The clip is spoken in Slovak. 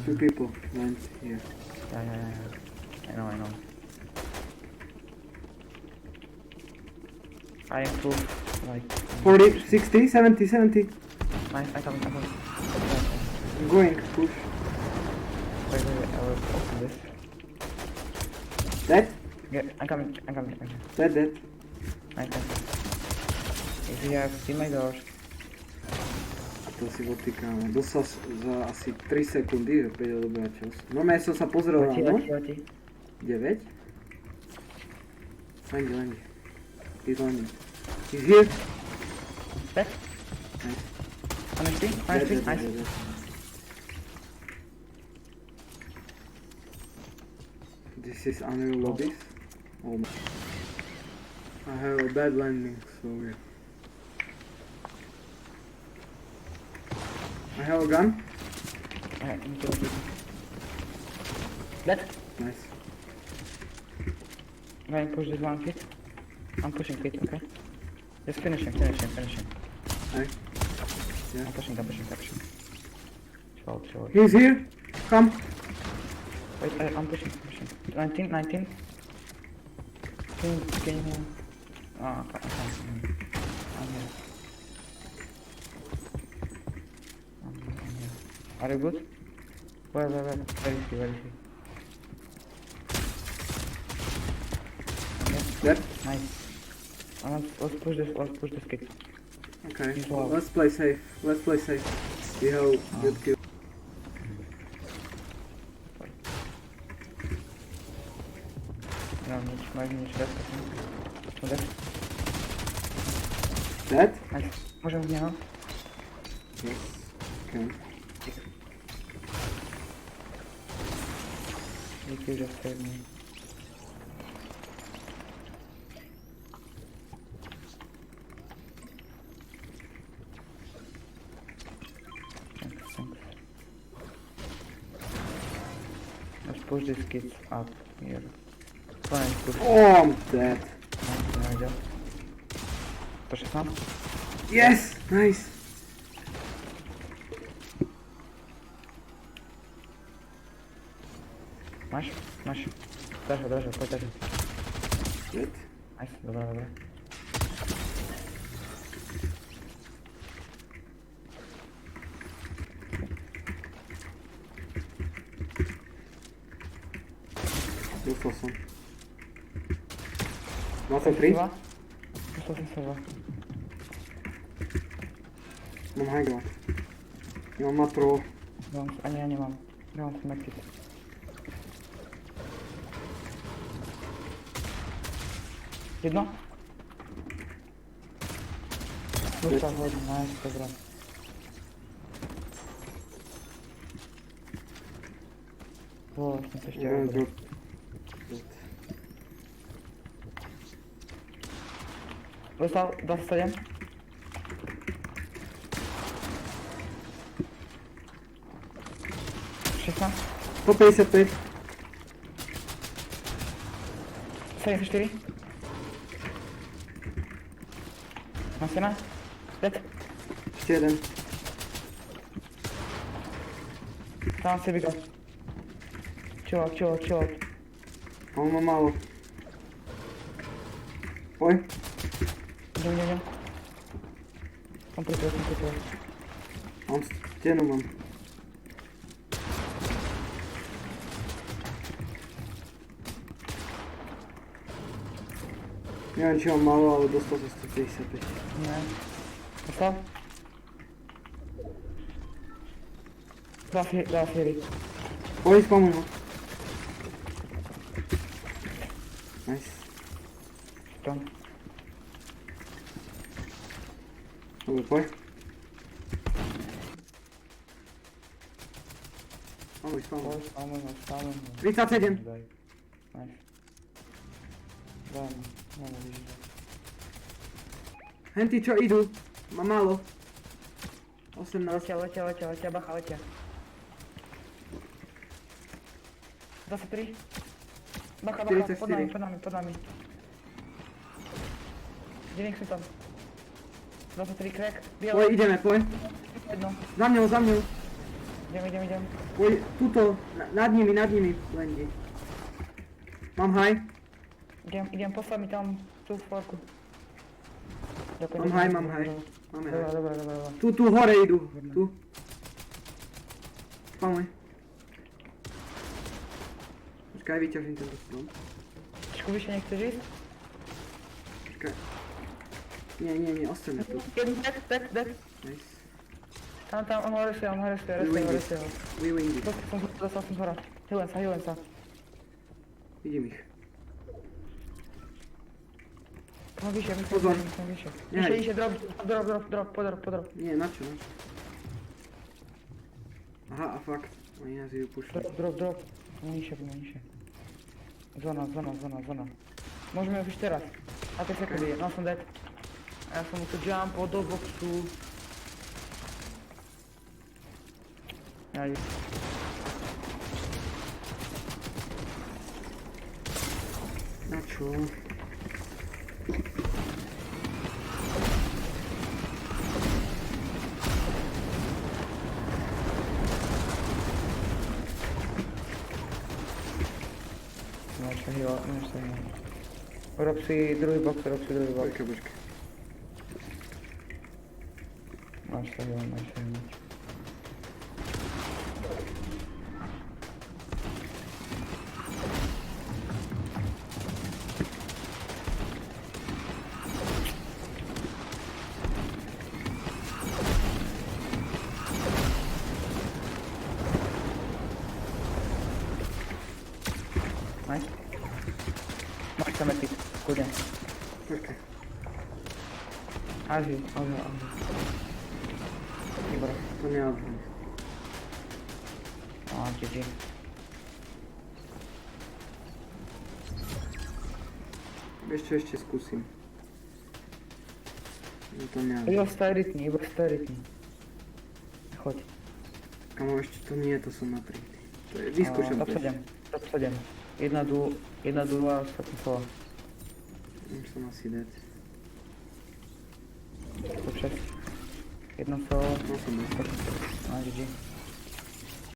Two people went here. Yeah. I know. I improve like 40, 60, 70, 70. Nice, I come. I'm going, push. Wait, I will open this. Dead? Yeah, I'm coming. Dead. Nice. If you have teammate or... To si potýkame. Dostal za asi 3 sekundy, že príde dobrá čas. No ja som sa pozrel na no. 9? Landi. He's landing. He's here. Dead? Nice. Nice. Dead. This is Unreal Lobbies. Oh my. I have a bad landing, so yeah. I have a gun. Alright, Dead? Nice. I'm going to push this one kit. I'm pushing kit, okay? Just finish him. Aye. Yeah. I'm pushing. Chill. He's here. Come. Wait, I'm pushing. 19. Can you... Oh, I can't. I'm here. Are you good? Where? Where is he? Okay. Dead. Nice. Let's push this kid. Okay. He's low. Let's play safe. We have good kill. No, nie źle. Dead? Nice. Możemy nie mam? Yes. Okay. You just saved me. Thanks. Let's push these kids up here. Fine, push. Oh, I'm dead. Nice. 116? Yes! Nice. Masz? Dobrze, chodź. Dead. Nice, dobra. Dostal som. 23? Dostal som sova. Mám high ground. Ja mám matro. Ani ja nemám. Ja mám medkit. Jedno? Dostal hodně, nice, dobrá. Jsem se ještě Yeah, rozhodl. Dostal 27. Šestnáct. 155. 74. Masina. Dead. Ještě jeden. Tam si vygal. Chill out. A on má málo. Poj. Jdem. Komplituje. Mám stěnu, mám. Neviem, či mám málo, ale dostal sa 155. Ne. Dostal? Dá Fury. Poj, spamuj ho. Nice. Tam. Dobre, poj. Spamuj. Spamuj ho. 37. Daj. Nice. Dajme, vidíš. Henty, čo idú? Mám málo. 18. Letia, bacha, letia. 23. Bacha, 44. pod nami. Divink sú tam. 23 crack. Poj, ideme, poj. Jedno. Za mňou. Idem. Oj, tuto, nad nimi Lendi. Mám high, Idem, poslať mi tam tú forku. mám high. Máme high. Dobre. Tu hore idú, tu. Spamuj. Počkaj, vyťažím tento strom. Trošku vyššie nechceš ísť? Počkaj. Nie, ostaňme tu. Jeden dead. Nice. Tam, on hore si ho. We win it. Dostal som hora. Healujem sa. Vidím ich. Mám vyššie, Pozor. vyššie. Nehaj. Vyššie, drop, podrop. Nie, na čo? Aha, a fakt. Oni nás idú pušľať. Drop. Nižšie. Zóna. Môžeme už teraz. A 5 sekundy je, som dead. A ja som musel jump do boxu. Na čo? Máš sa heal. Rob si druhý box. Počkaj. Máš sa heal. Nice. Máš sa metiť, kľudne. Počkaj. Aži. Dobre. To neodhľadám. GG. Vieš čo, ešte skúsim. No to neodhľadám. Iba staj rytmi. Choď. Kamo, ešte to nie, to som na 3. To je, vyskúšam to ešte. Top 7. Jedna dula, ostatní slova. Už som asi dead. Top 6. Jedno slovo. No som dead. GG.